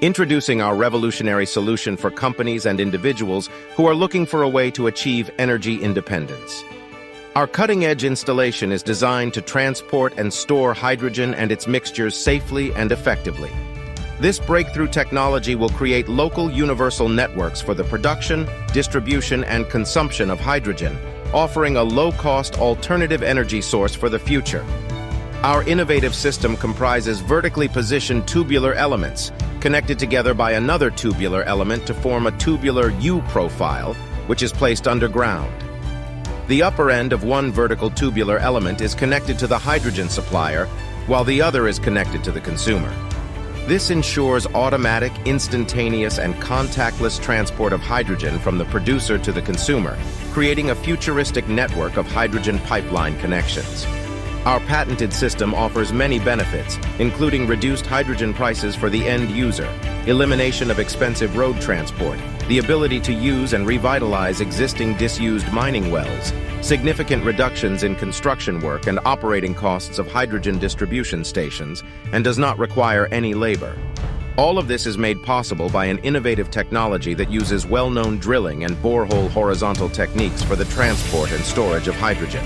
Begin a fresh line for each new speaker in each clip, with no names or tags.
Introducing our revolutionary solution for companies and individuals who are looking for a way to achieve energy independence. Our cutting-edge installation is designed to transport and store hydrogen and its mixtures safely and effectively. This breakthrough technology will create local universal networks for the production, distribution, and consumption of hydrogen, offering a low-cost alternative energy source for the future. Our innovative system comprises vertically positioned tubular elements, connected together by another tubular element to form a tubular U-profile, which is placed underground. The upper end of one vertical tubular element is connected to the hydrogen supplier, while the other is connected to the consumer. This ensures automatic, instantaneous, and contactless transport of hydrogen from the producer to the consumer, creating a futuristic network of hydrogen pipeline connections. Our patented system offers many benefits, including reduced hydrogen prices for the end user, elimination of expensive road transport, the ability to use and revitalize existing disused mining wells, significant reductions in construction work and operating costs of hydrogen distribution stations, and does not require any labor. All of this is made possible by an innovative technology that uses well-known drilling and borehole horizontal techniques for the transport and storage of hydrogen.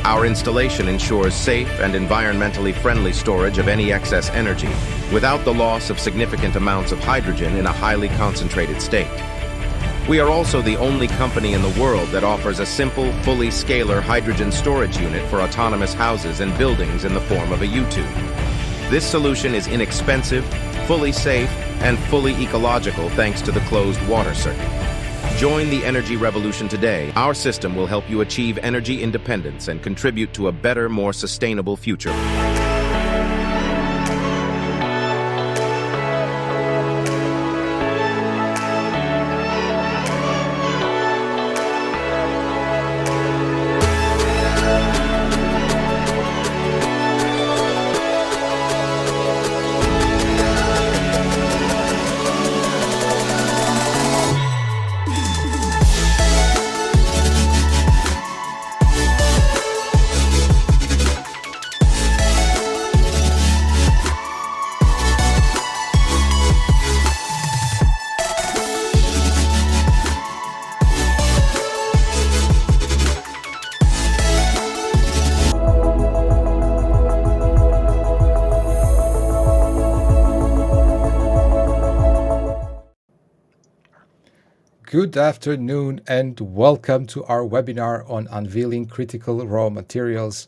Our installation ensures safe and environmentally friendly storage of any excess energy without the loss of significant amounts of hydrogen in a highly concentrated state. We are also the only company in the world that offers a simple, fully scalar hydrogen storage unit for autonomous houses and buildings in the form of a U-tube. This solution is inexpensive, fully safe, and fully ecological thanks to the closed water circuit. Join the energy revolution today. Our system will help you achieve energy independence and contribute to a better, more sustainable future.
Good afternoon and welcome to our webinar on unveiling critical raw materials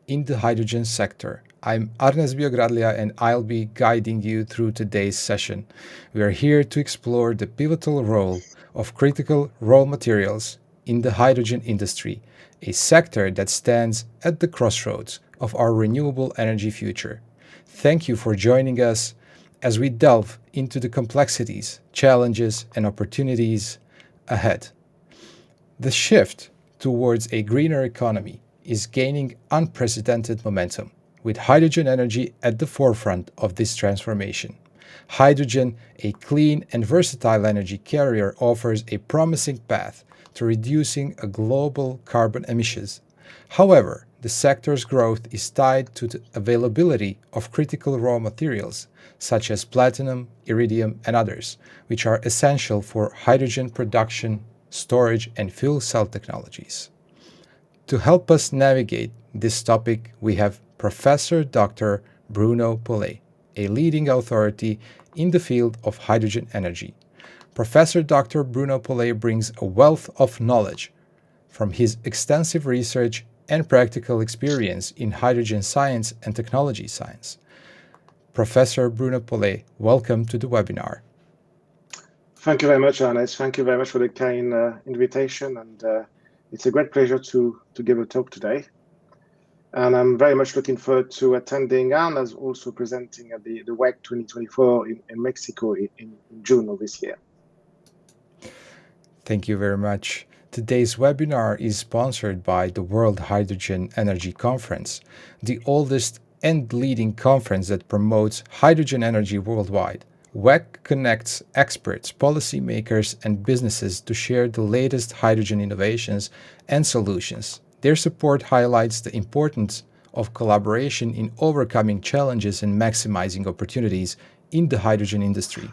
in the hydrogen sector. I'm Arnes Biogradlia and I'll be guiding you through today's session. We are here to explore the pivotal role of critical raw materials in the hydrogen industry, a sector that stands at the crossroads of our renewable energy future. Thank you for joining us as we delve into the complexities, challenges, and opportunities ahead. The shift towards a greener economy is gaining unprecedented momentum, with hydrogen energy at the forefront of this transformation. Hydrogen, a clean and versatile energy carrier, offers a promising path to reducing global carbon emissions. However, the sector's growth is tied to the availability of critical raw materials, such as platinum, iridium, and others, which are essential for hydrogen production, storage, and fuel cell technologies. To help us navigate this topic, we have Professor Dr. Bruno Pollet, a leading authority in the field of hydrogen energy. Professor Dr. Bruno Pollet brings a wealth of knowledge from his extensive research and practical experience in hydrogen science and technology science. Professor Bruno Pollet, welcome to the webinar.
Thank you very much, Arnes. Thank you very much for the kind invitation, and it's a great pleasure to give a talk today. And I'm very much looking forward to attending and as also presenting at the WEC 2024 in Mexico in June of this year.
Thank you very much. Today's webinar is sponsored by the World Hydrogen Energy Conference, the oldest and leading conference that promotes hydrogen energy worldwide. WEC connects experts, policymakers, and businesses to share the latest hydrogen innovations and solutions. Their support highlights the importance of collaboration in overcoming challenges and maximizing opportunities in the hydrogen industry.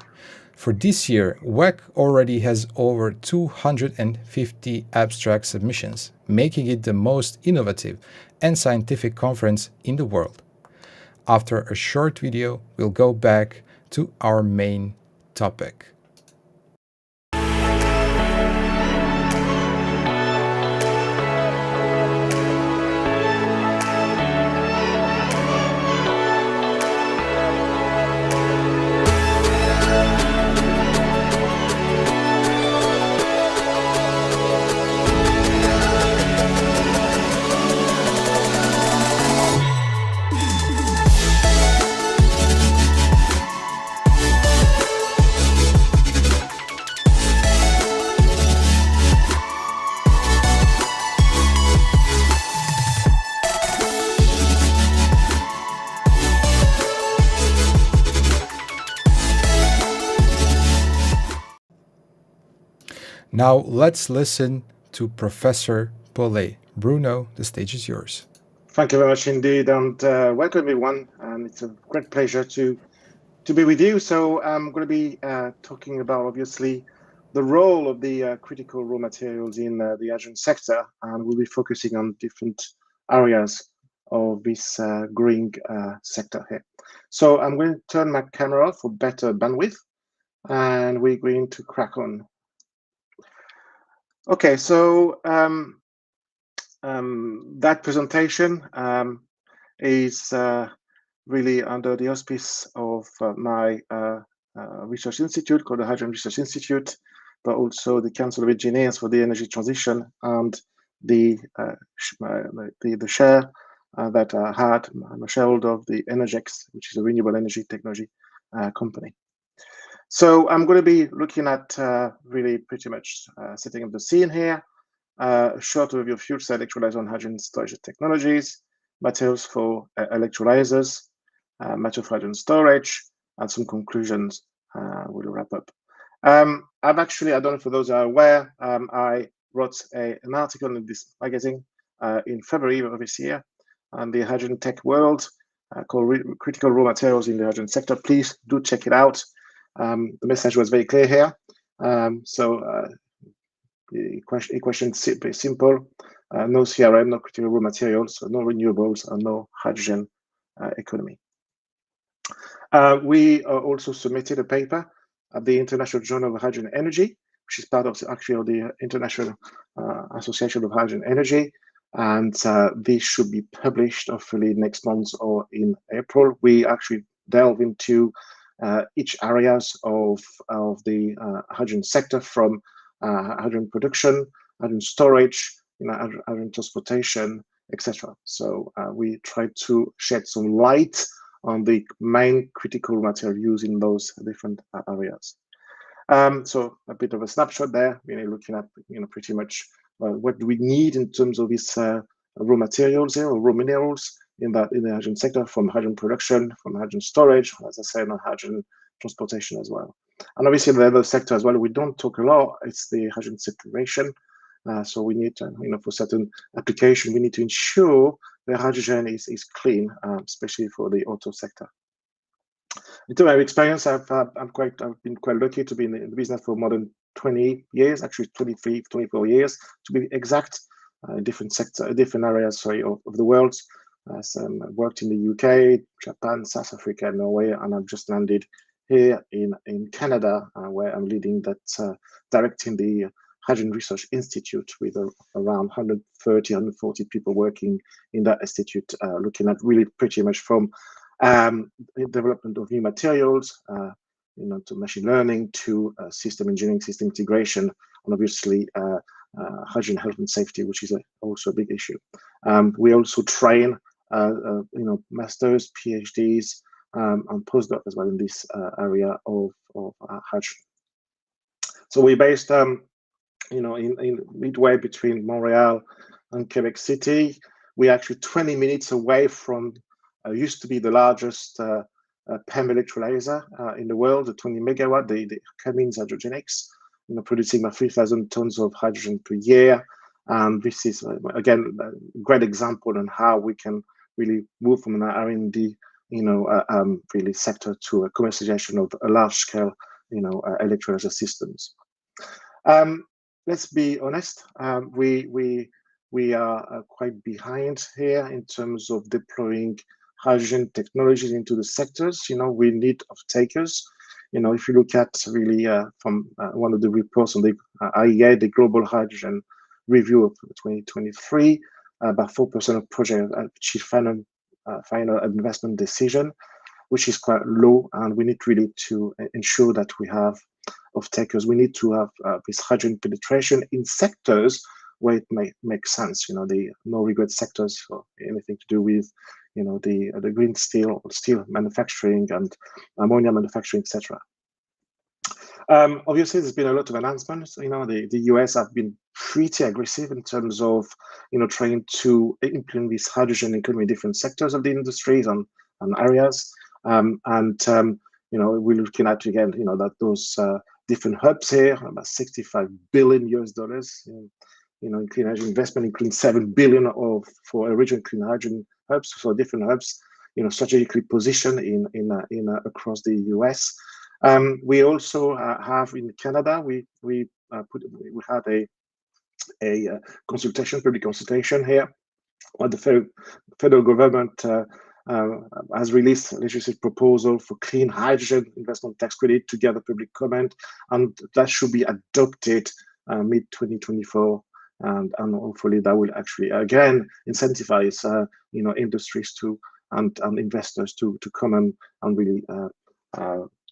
For this year, WEC already has over 250 abstract submissions, making it the most innovative and scientific conference in the world. After a short video, we'll go back to our main topic. Now let's listen to Professor Pollet. Bruno, the stage is yours.
Thank you very much indeed, and welcome everyone. It's a great pleasure to be with you. So I'm going to be talking about, obviously, the role of the critical raw materials in the hydrogen sector, and we'll be focusing on different areas of this growing sector here. So I'm going to turn my camera off for better bandwidth, and we're going to crack on. Okay, so that presentation is really under the auspice of my research institute called the Hydrogen Research Institute, but also the Council of Engineers for the Energy Transition and the share that I had. I'm a shareholder of the Energex, which is a renewable energy technology company. So I'm going to be looking at really pretty much setting up the scene here. A short overview of fuel cell electrolyzer and hydrogen storage technologies, materials for electrolyzers, material for hydrogen storage, and some conclusions. We'll wrap up. I've actually, I don't know if those are aware, I wrote an article in this magazine in February of this year on the hydrogen tech world called Critical Raw Materials in the Hydrogen Sector. Please do check it out. The message was very clear here. The equation is pretty simple. No CRM, no critical raw materials, no renewables, and no hydrogen economy. We also submitted a paper at the International Journal of Hydrogen Energy, which is part of the International Association of Hydrogen Energy. And this should be published hopefully next month or in April. We actually delve into each areas of the hydrogen sector, from hydrogen production, hydrogen storage, hydrogen transportation, etc. So we try to shed some light on the main critical material used in those different areas. So a bit of a snapshot there, looking at pretty much what do we need in terms of these raw materials or raw minerals in the hydrogen sector, from hydrogen production, from hydrogen storage, as I said, on hydrogen transportation as well. And obviously the other sector as well, we don't talk a lot, it's the hydrogen separation. So we need to, for certain application, we need to ensure the hydrogen is clean, especially for the auto sector. In terms of experience, I've been quite lucky to be in the business for more than 20 years, actually 23, 24 years to be exact, different areas, of the world. So I worked in the UK, Japan, South Africa, Norway, and I've just landed here in Canada, where I'm leading that, directing the Hydrogen Research Institute with around 130, 140 people working in that institute, looking at really pretty much from development of new materials, to machine learning, to system engineering, system integration, and obviously hydrogen health and safety, which is also a big issue. We also train, masters, PhDs, and postdoc as well in this area of hydrogen. So we're based, in midway between Montreal and Quebec City. We're actually 20 minutes away from used to be the largest PEM electrolyzer in the world, the 20 megawatt, the Cummins Hydrogenics, producing about 3,000 tons of hydrogen per year. And this is, again, a great example on how we can really move from an R&D really sector to a commercialization of a large scale, electrolyzer systems. Let's be honest, we are quite behind here in terms of deploying hydrogen technologies into the sectors. We need off-takers. If you look at really from one of the reports on the IEA, the Global Hydrogen Review of 2023, about 4% of projects achieve final investment decision, which is quite low, and we need really to ensure that we have off-takers. We need to have this hydrogen penetration in sectors where it makes sense. The no-regret sectors for anything to do with, the green steel manufacturing and ammonia manufacturing, etc. Obviously, there's been a lot of announcements. The US have been pretty aggressive in terms of, trying to implement this hydrogen economy in different sectors of the industries and areas. We're looking at, again, that those different hubs here, about $65 billion US, in clean hydrogen investment, including $7 billion for original clean hydrogen hubs, so different hubs, strategically positioned in across the US. We also have in Canada, we had a public consultation here, where the federal government has released a legislative proposal for clean hydrogen investment tax credit to gather public comment, and that should be adopted mid-2024. And hopefully that will actually again incentivize industries and investors to come and really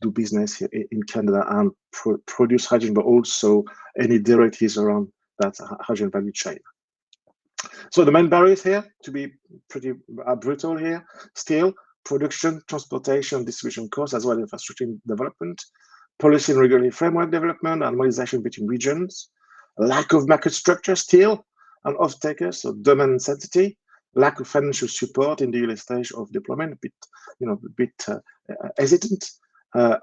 do business here in Canada and produce hydrogen, but also any derivatives around that hydrogen value chain. So the main barriers here, to be pretty brutal here, still production, transportation, distribution costs, as well as infrastructure development, policy and regulatory framework development, and harmonization between regions, lack of market structure still, and off-takers, so demand intensity, lack of financial support in the early stage of deployment, a bit hesitant,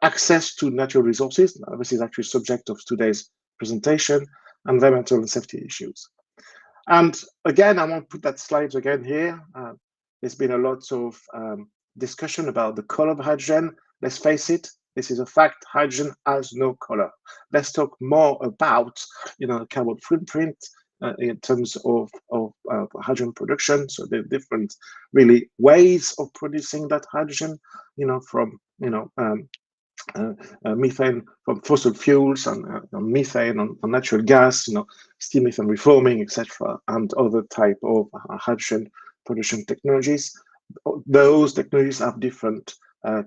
access to natural resources. This is actually subject of today's presentation, environmental and safety issues. And again, I won't put that slide again here. There's been a lot of discussion about the color of hydrogen. Let's face it, this is a fact. Hydrogen has no color. Let's talk more about, carbon footprint in terms of hydrogen production. So there are different really ways of producing that hydrogen, from methane from fossil fuels and methane and natural gas, steam methane reforming, etc., and other type of hydrogen production technologies. Those technologies have different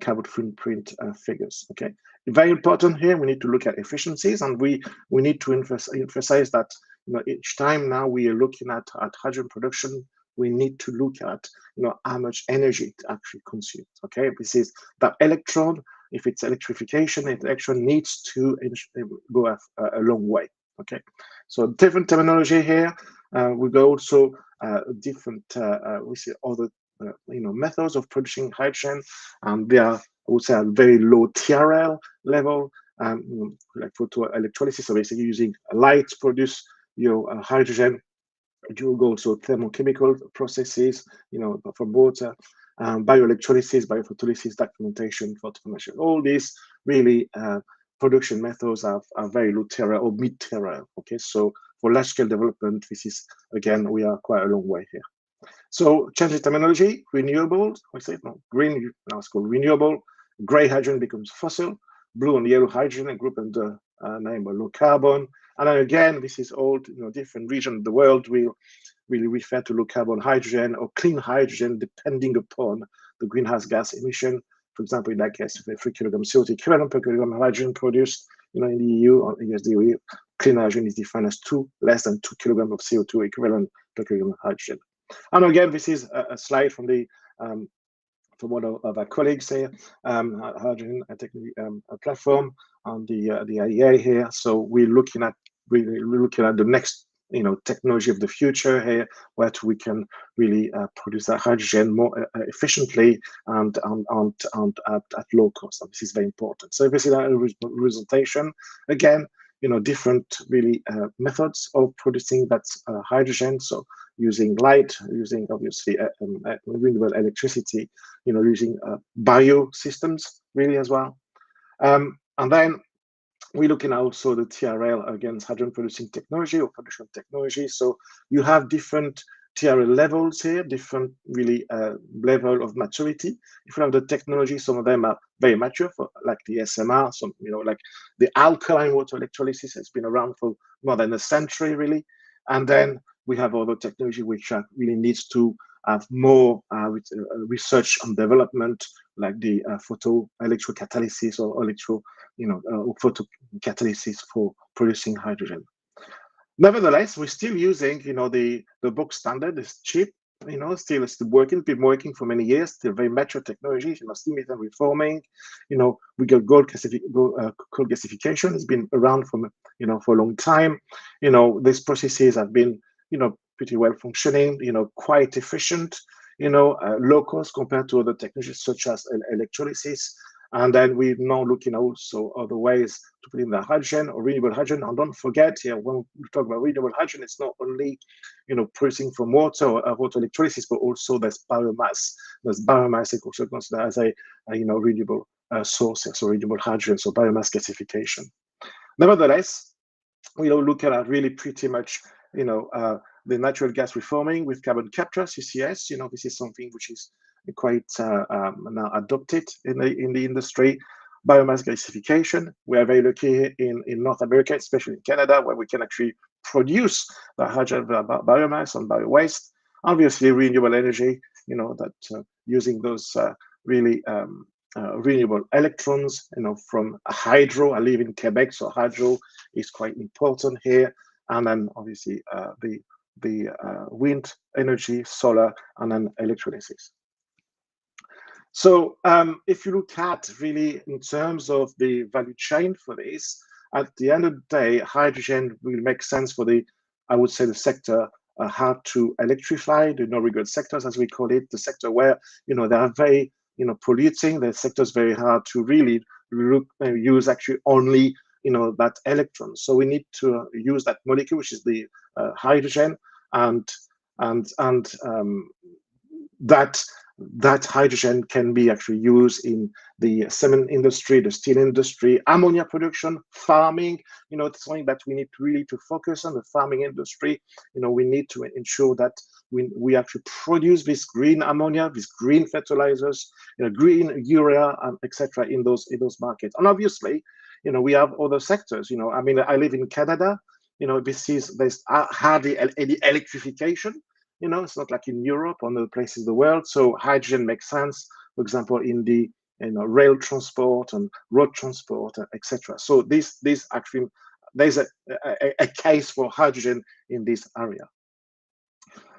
carbon footprint figures. Okay, very important here. We need to look at efficiencies, and we need to emphasize that each time now we are looking at hydrogen production, we need to look at how much energy it actually consumes. Okay, this is that electron. If it's electrification, the electron needs to go a long way. Okay, so different terminology here. We go also different. We see other methods of producing hydrogen, and they are, I would say, at very low TRL level, like photo electrolysis. So basically using light to produce your hydrogen. You go also thermochemical processes, from water, bioelectrolysis, biophotolysis, documentation, photoformation. All these really production methods are very low TRL or mid TRL. Okay, so for large scale development, this is, again, we are quite a long way here. So change the terminology, renewable, we say no, green, now it's called renewable, gray hydrogen becomes fossil, blue and yellow hydrogen, and group under name low carbon. And then again, this is all, different regions of the world will really refer to low carbon hydrogen or clean hydrogen, depending upon the greenhouse gas emission. For example, in that case, 3 kilograms CO2 equivalent per kilogram of hydrogen produced, in the EU or ESDOE, clean hydrogen is defined as less than 2 kilograms of CO2 equivalent per kilogram of hydrogen. And again, this is a slide from the from one of our colleagues here, hydrogen platform on the IEA here. So we're looking at the next technology of the future here, where we can really produce that hydrogen more efficiently and at low cost. And this is very important. So this is our presentation. Again, different really methods of producing that hydrogen. So using light, using obviously renewable electricity, using biosystems really as well. And then we're looking also the TRL against hydrogen producing technology or production technology. So you have different TRL levels here, different really level of maturity. If you have the technology, some of them are very mature, for like the SMR, some like the alkaline water electrolysis has been around for more than a century really. And then we have other technology which really needs to have more research and development, like the photo electrocatalysis or photocatalysis for producing hydrogen. Nevertheless, we're still using, the book standard is cheap, still it's working, been working for many years, still very mature technology, steam methane reforming, we got coal gasification, it's been around for a long time. These processes have been, pretty well functioning, quite efficient, low cost compared to other technologies such as electrolysis. And then we're now looking also other ways to put in the hydrogen or renewable hydrogen. And don't forget here, when we talk about renewable hydrogen, it's not only, producing from water or water electrolysis, but also there's biomass. There's biomass is also considered as a renewable source, so renewable hydrogen, so biomass gasification. Nevertheless, we look at really pretty much, the natural gas reforming with carbon capture, CCS. This is something which is quite now adopted in the industry. Biomass gasification, we are very lucky in North America, especially in Canada, where we can actually produce the hydrogen biomass and bio waste. Obviously, renewable energy, that using those really renewable electrons, from hydro. I live in Quebec, so hydro is quite important here. And then obviously the wind energy, solar, and then electrolysis. So if you look at really in terms of the value chain for this, at the end of the day, hydrogen will make sense for I would say the sector how to electrify the no-regret sectors, as we call it, the sector where, they are very, polluting. The sector is very hard to really use actually only, that electron. So we need to use that molecule, which is the hydrogen, and that hydrogen can be actually used in the cement industry, the steel industry, ammonia production, farming. It's something that we need really to focus on, the farming industry. We need to ensure that we actually produce this green ammonia, these green fertilizers, green urea, etc. in those markets. And obviously, we have other sectors. I live in Canada. There's hardly any electrification. It's not like in Europe or other places in the world. So hydrogen makes sense, for example, in the rail transport and road transport, etc. So this actually, there's a case for hydrogen in this area.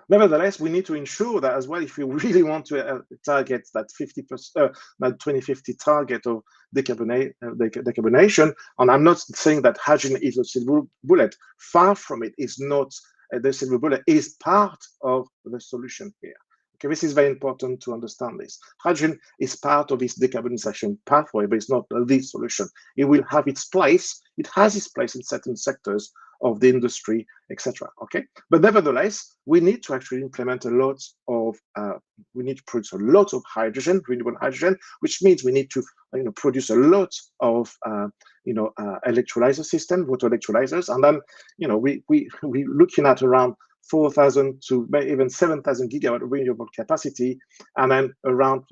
Nevertheless, we need to ensure that as well, if we really want to target that 50%, that 2050 target of decarbonation, and I'm not saying that hydrogen is a silver bullet. Far from it. Is not the silver bullet. Is part of the solution here. Okay, this is very important to understand this. Hydrogen is part of this decarbonization pathway, but it's not the solution. It will have its place. It has its place in certain sectors of the industry, etc. Okay, but nevertheless, we need to actually implement a lot of, we need to produce a lot of hydrogen, renewable hydrogen, which means we need to, produce a lot of, electrolyzer system, water electrolyzers, and then, we're looking at around 4,000 to even 7,000 gigawatt of renewable capacity, and then around,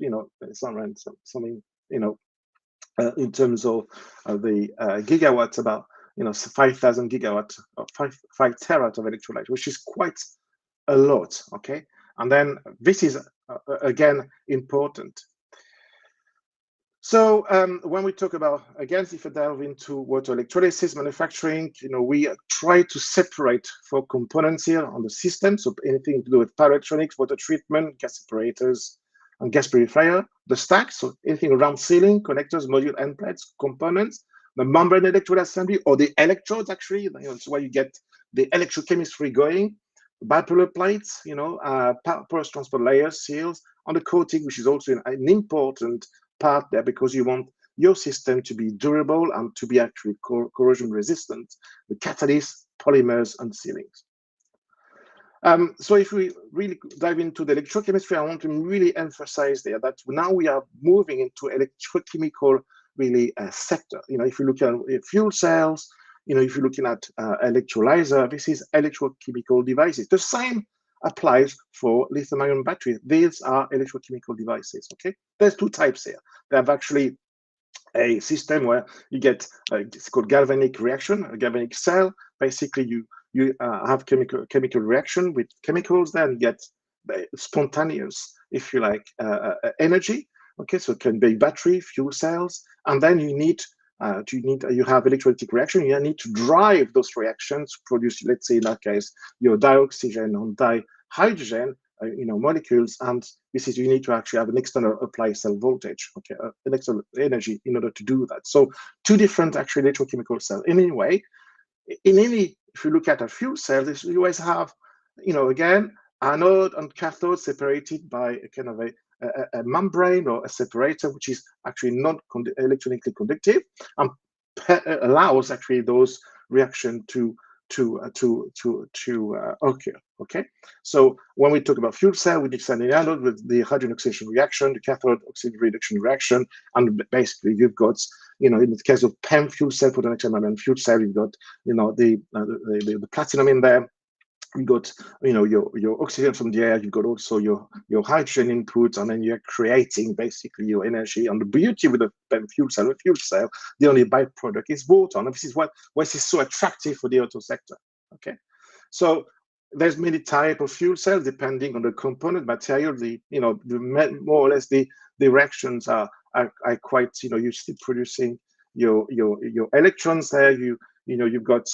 something, in terms of the gigawatts, about 5,000 gigawatt or 5 terawatt of electrolyte, which is quite a lot. Okay, and then this is again important. So when we talk about, again, if I delve into water electrolysis manufacturing, we try to separate four components here on the system. So anything to do with power electronics, water treatment, gas separators, and gas purifier, the stack, so anything around sealing, connectors, module, end plates, components, the membrane electrode assembly, or the electrodes, actually, it's where you get the electrochemistry going, bipolar plates, porous transport layers, seals, on the coating, which is also an important part there, because you want your system to be durable and to be actually corrosion resistant, the catalysts, polymers, and sealings. So if we really dive into the electrochemistry, I want to really emphasize there that now we are moving into electrochemical really sector. If you look at fuel cells, if you're looking at electrolyzer, this is electrochemical devices. The same applies for lithium-ion batteries. These are electrochemical devices, okay? There's two types here. They have actually a system where you get, it's called galvanic reaction, a galvanic cell. Basically, you have chemical reaction with chemicals, then get spontaneous, if you like, energy. Okay, so it can be battery, fuel cells, and then you have electrolytic reaction. You need to drive those reactions to produce, let's say in that case, your dioxygen or dihydrogen, molecules, and this is, you need to actually have an external applied cell voltage, okay, an external energy in order to do that. So two different actually electrochemical cells. Anyway, if you look at a fuel cell, you always have, again, anode and cathode separated by a kind of a membrane or a separator, which is actually not electronically conductive and allows actually those reactions to occur. Okay, so when we talk about fuel cell, we descend the anode with the hydrogen oxidation reaction, the cathode oxide reduction reaction, and basically you've got, in the case of PEM fuel cell, for the next membrane fuel cell, you've got, the platinum in there. You got, your oxygen from the air. You've got also your hydrogen input, and then you're creating basically your energy. And the beauty with the PEM fuel cell, the only byproduct is water. And this is what is so attractive for the auto sector. Okay, so there's many types of fuel cells depending on the component material. More or less the reactions are quite, you're still producing your electrons there. You've got,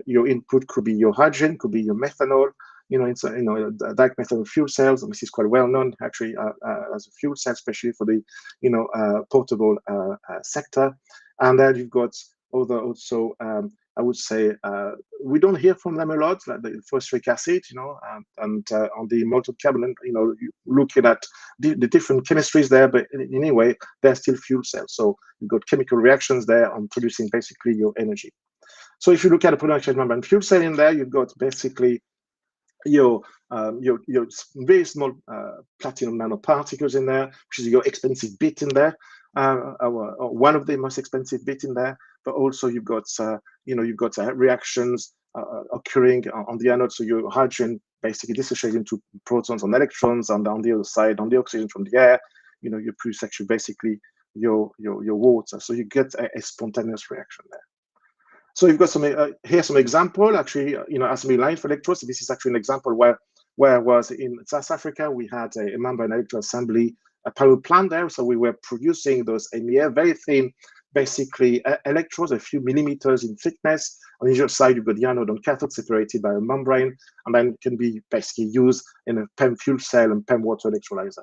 your input could be your hydrogen, could be your methanol, it's direct methanol fuel cells, and this is quite well known actually as a fuel cell, especially for the, portable sector. And then you've got also, I would say, we don't hear from them a lot, like the phosphoric acid, and on the molten carbon, you're looking at the different chemistries there, but anyway, they're still fuel cells. So you've got chemical reactions there on producing basically your energy. So if you look at a production membrane fuel cell in there, you've got basically your very small platinum nanoparticles in there, which is your expensive bit in there, or one of the most expensive bit in there. But also you've got reactions occurring on the anode. So your hydrogen basically dissociates into protons and electrons, and on the other side, on the oxygen from the air, you produce actually basically your water. So you get a spontaneous reaction there. So you've got some example actually, assembly line for electrodes. So this is actually an example where I was in South Africa. We had a membrane electrode assembly, a power plant there. So we were producing those MEA, very thin, basically electrodes, a few millimeters in thickness. On the other side, you've got the anode and cathode separated by a membrane, and then it can be basically used in a PEM fuel cell and PEM water electrolyzer.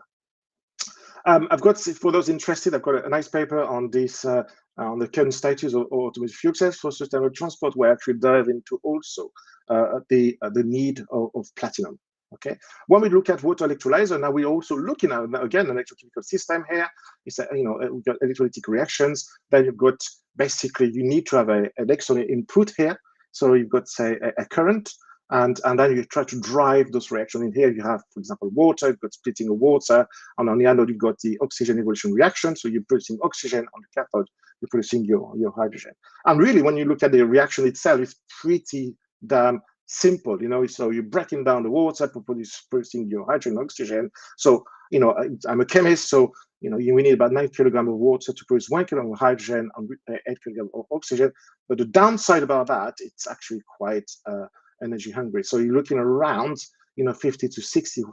I've got, for those interested, I've got a nice paper on this, on the current status of automated fuel cells for sustainable transport, where I actually dive into also the need of platinum. Okay, when we look at water electrolyzer, now we're also looking at, again, an electrochemical system here. It's we've got electrolytic reactions. Then you've got basically, you need to have an external input here. So you've got, say, a current. And then you try to drive those reactions. In here, you have, for example, water. You've got splitting of water, and on the anode, you've got the oxygen evolution reaction. So you're producing oxygen. On the cathode, you're producing your hydrogen. And really, when you look at the reaction itself, it's pretty damn simple. So you're breaking down the water, producing your hydrogen and oxygen. So I'm a chemist, so we need about 9 kilograms of water to produce 1 kilogram of hydrogen and 8 kilograms of oxygen. But the downside about that, it's actually quite energy hungry. So you're looking around 50 to 60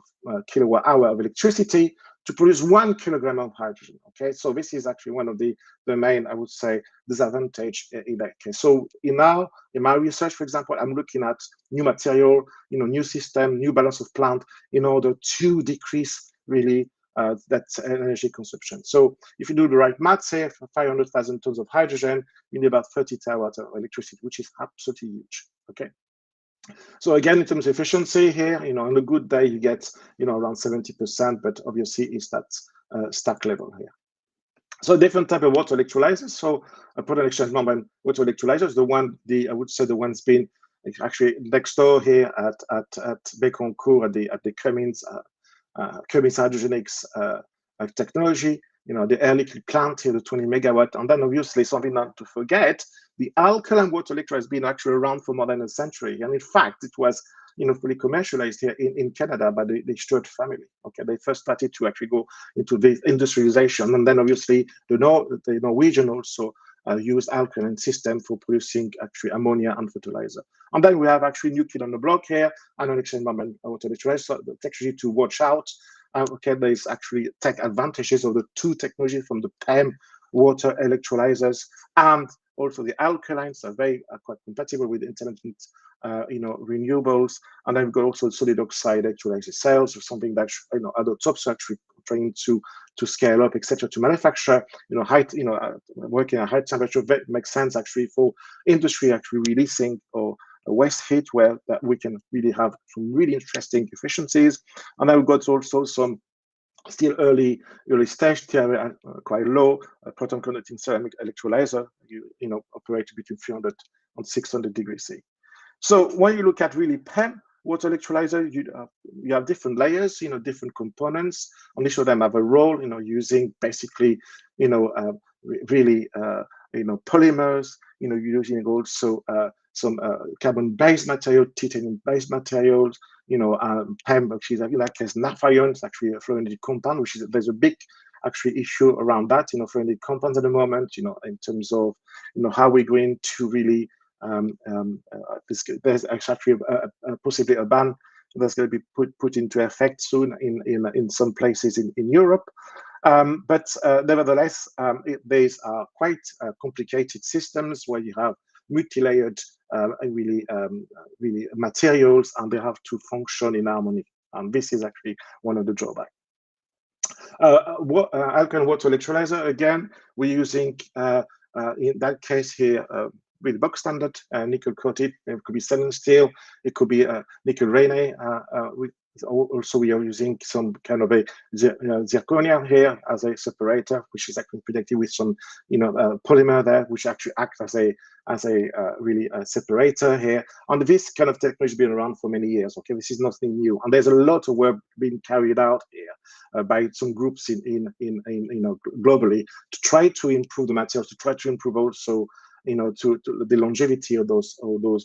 kilowatt hour of electricity to produce 1 kilogram of hydrogen. Okay, so this is actually one of the main, I would say, disadvantage in that case. So in my research, for example, I'm looking at new material, new system, new balance of plant in order to decrease really that energy consumption. So if you do the right math, say for 500,000 tons of hydrogen, you need about 30 terawatt of electricity, which is absolutely huge. Okay. So again, in terms of efficiency here, on a good day, you get, around 70%, but obviously it's that stack level here. So different type of water electrolyzers. So a proton exchange membrane water electrolyzers, I would say the one's been actually next door here at Bécancour at the Cummins Hydrogenics technology. The air liquid plant here, the 20 megawatt, and then obviously something not to forget, the alkaline water electrolyzer has been actually around for more than a century, and in fact, it was fully commercialized here in Canada by the Stewart family. Okay, they first started to actually go into the industrialization, and then obviously the Norwegian also used alkaline system for producing actually ammonia and fertilizer. And then we have actually new kid on the block here, anion exchange membrane water electrolyzer. So the technology to watch out. Okay, there's actually tech advantages of the two technologies from the PEM water electrolyzers and also the alkalines are quite compatible with intermittent renewables. And then we've got also solid oxide electrolyzer cells, or something that other tops are actually trying to scale up, etc., to manufacture. Working at high temperature makes sense actually for industry actually releasing or waste heat, where that we can really have some really interesting efficiencies. And then we've got also some still early stage, quite low proton conducting ceramic electrolyzer, operated between 300 and 600 degrees C. So when you look at really PEM water electrolyzer, you have different layers, different components, and each of them have a role, using basically, really, polymers, using also some carbon-based material, titanium-based materials, PEM, which is in that case naphthalene, it's actually a fluorinated compound, there's a big actually issue around that, fluorinated compounds at the moment, in terms of, how we're going to really there's actually possibly a ban that's going to be put into effect soon in some places in Europe. But nevertheless, these are quite complicated systems where you have multi-layered really materials, and they have to function in harmony. And this is actually one of the drawbacks. Alkaline water electrolyzer, again, we're using, in that case here, with box standard nickel coated. It could be stainless steel, it could be nickel rene. Also, we are using some kind of a zirconia here as a separator, which is actually protected with some polymer there, which actually acts as a really separator here. And this kind of technology has been around for many years. Okay, this is nothing new, and there's a lot of work being carried out here by some groups in globally to try to improve the materials, to try to improve also to the longevity of those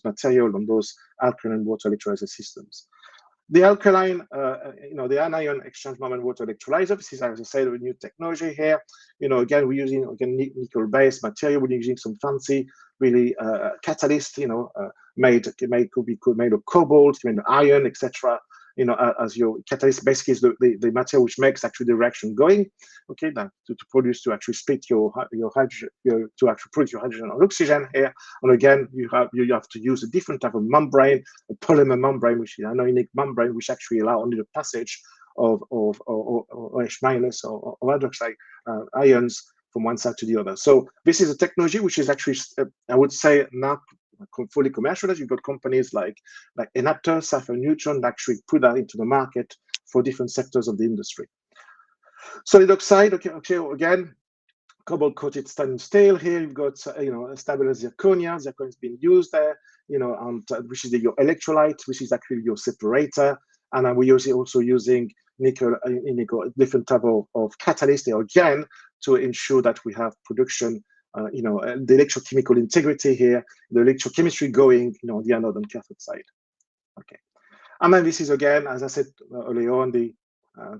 materials and those alkaline water electrolyzer systems. The alkaline, the anion exchange membrane water electrolyzer, this is, as I said, a new technology here. Again, we're using nickel-based material. We're using some fancy, really catalyst, could be made of cobalt, made of iron, etc. As your catalyst basically is the material which makes actually the reaction going. Okay, now to actually split your hydrogen, to actually produce your hydrogen and oxygen here. And again, you have to use a different type of membrane, a polymer membrane, which is an ionic membrane, which actually allow only the passage of OH minus or hydroxide ions from one side to the other. So this is a technology which is actually, I would say, not fully commercialized. You've got companies like Enapter, Sapphire Neutron, that actually put that into the market for different sectors of the industry. Solid oxide, okay, again, cobalt coated stainless steel. Here you've got stabilized zirconia. Zirconia is being used there, and which is your electrolyte, which is actually your separator. And we're also using nickel, different type of catalyst there again to ensure that we have production. The electrochemical integrity here, the electrochemistry going, on the anode and cathode side. Okay, and then this is again, as I said earlier on, the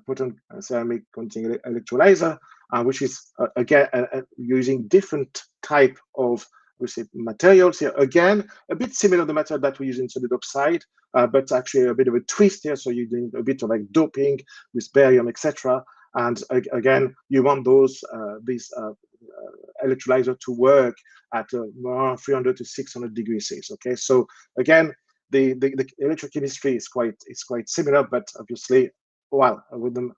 proton ceramic containing electrolyzer, which is again using different type of materials here. Again, a bit similar to the material that we use in solid oxide, but actually a bit of a twist here. So you're doing a bit of like doping with barium, etc. And again, you want these electrolyzer to work at 300 to 600 degrees C. Okay, so again, the electrochemistry is quite similar, but obviously, well, with them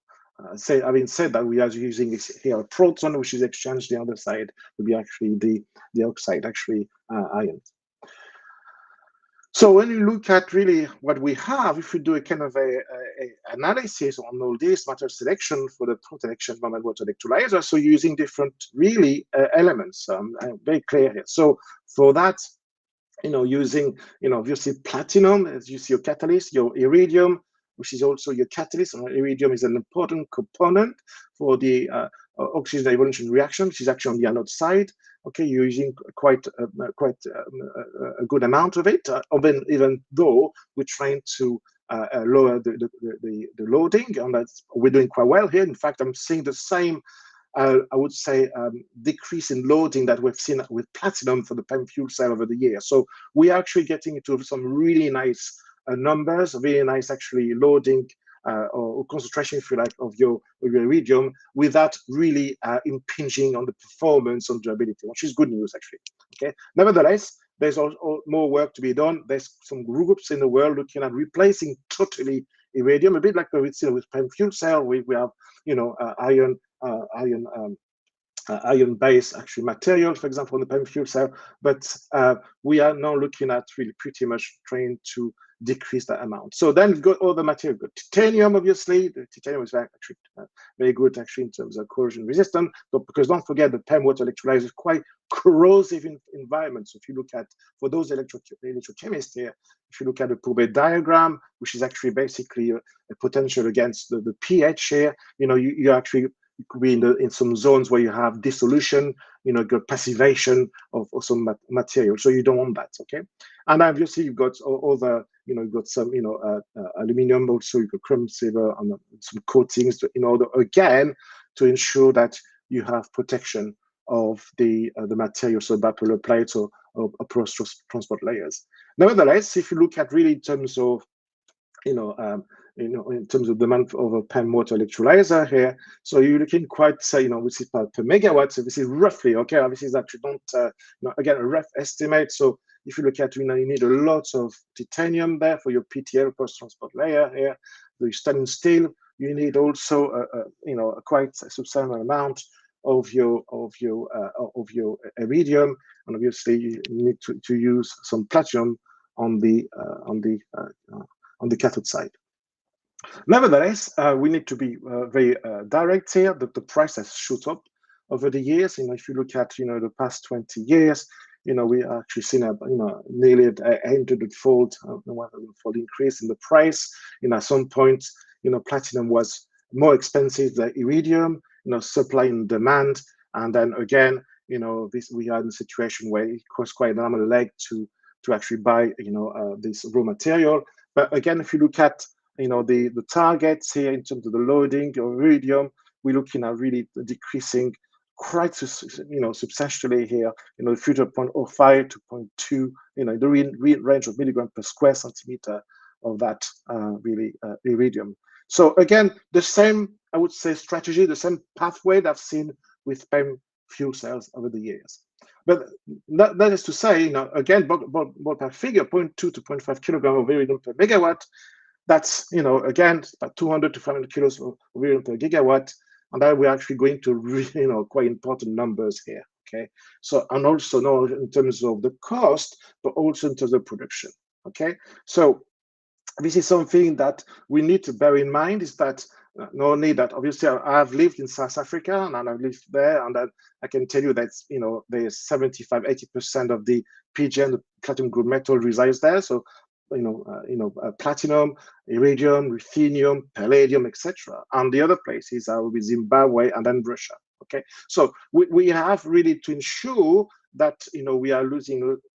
having said that, we are using here a proton, which is exchanged. The other side will be actually the oxide, actually ions. So when you look at really what we have, if we do a kind of a analysis on all this matter selection for the protection moment water electrolyzer, so using different really elements, very clear here. So for that, using, obviously platinum as you see your catalyst, your iridium, which is also your catalyst. Iridium is an important component for the oxygen evolution reaction, which is actually on the anode side. Okay, you're using quite a good amount of it, even though we're trying to lower the loading, and we're doing quite well here. In fact, I'm seeing the same I would say, decrease in loading that we've seen with platinum for the PEM fuel cell over the years. So we are actually getting into some really nice numbers, really nice actually loading or concentration, if you like, of your iridium without really impinging on the performance and durability, which is good news actually. Okay. Nevertheless, there's also more work to be done. There's some groups in the world looking at replacing totally iridium, a bit like we've seen with PEM fuel cell. We have, iron-based actually material, for example, in the PEM fuel cell, but we are now looking at really pretty much trying to decrease that amount. So then we've got all the material. We've got titanium, obviously. The titanium is actually very good actually in terms of corrosion resistance, but because don't forget the PEM water electrolyzer is quite corrosive environment. So if you look at, for those electrochemists here, if you look at the Pollet diagram, which is actually basically a potential against the pH here, you actually could be in some zones where you have dissolution, got passivation of some material. So you don't want that, okay? And obviously you've got all the, you've got some, aluminum also, you've got chrome silver and some coatings in order, again, to ensure that you have protection of the material, so bipolar plates or transport layers. Nevertheless, if you look at really in terms of, in terms of demand of a PEM water electrolyzer here, so you're looking quite, which is per megawatt. So this is roughly, okay, this is actually again, a rough estimate. So if you look at, you need a lot of titanium there for your PTL, post-transport layer here. The standing steel, you need also, a quite substantial amount of your iridium, and obviously you need to use some platinum on the cathode side. Nevertheless, we need to be very direct here. The price has shot up over the years. If you look at the past 20 years, we actually seen a nearly 100-fold increase in the price. At some point, platinum was more expensive than iridium. Supply and demand, and then again, we are in a situation where it costs quite an arm and a leg to actually buy this raw material. But again, if you look at the targets here in terms of the loading of iridium, we're looking at really decreasing quite substantially here. The future 0.05 to 0.2, the range of milligram per square centimeter of that really iridium. So again, the same, I would say, strategy, the same pathway that I've seen with PEM fuel cells over the years. But that is to say, again, ballpark figure, 0.2 to 0.5 kilogram of iridium per megawatt. That's, again, about 200 to 500 kilos of iridium per gigawatt. And that we're actually going to, quite important numbers here, okay? So, and also not in terms of the cost, but also in terms of production, okay? So this is something that we need to bear in mind, is that not only that, obviously, I've lived in South Africa and I've lived there, and I can tell you that, there's 75, 80% of the PGM, the platinum group metal, resides there. So, platinum, iridium, ruthenium, palladium, etc. And the other places are with Zimbabwe and then Russia. Okay, so we have really to ensure that we are